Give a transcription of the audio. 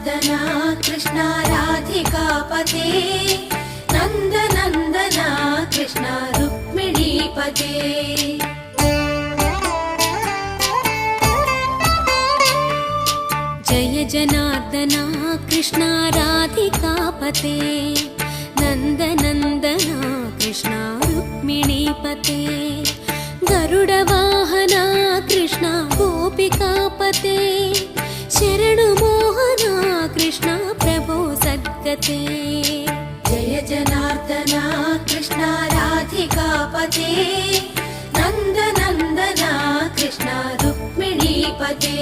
जनार्दना कृष्ण राधिकापते नन्दनन्दना कृष्ण रुक्मिणीपते जय जनार्दना कृष्ण राधिकापते नन्दनन्दना कृष्ण रुक्मिणीपते गरुडवाहना कृष्ण गोपिकापते शरणु मोहना कृष्ण प्रभो सद्गते जय जनार्दना कृष्ण राधिकापते नन्दनन्दना कृष्ण रुक्मिणीपते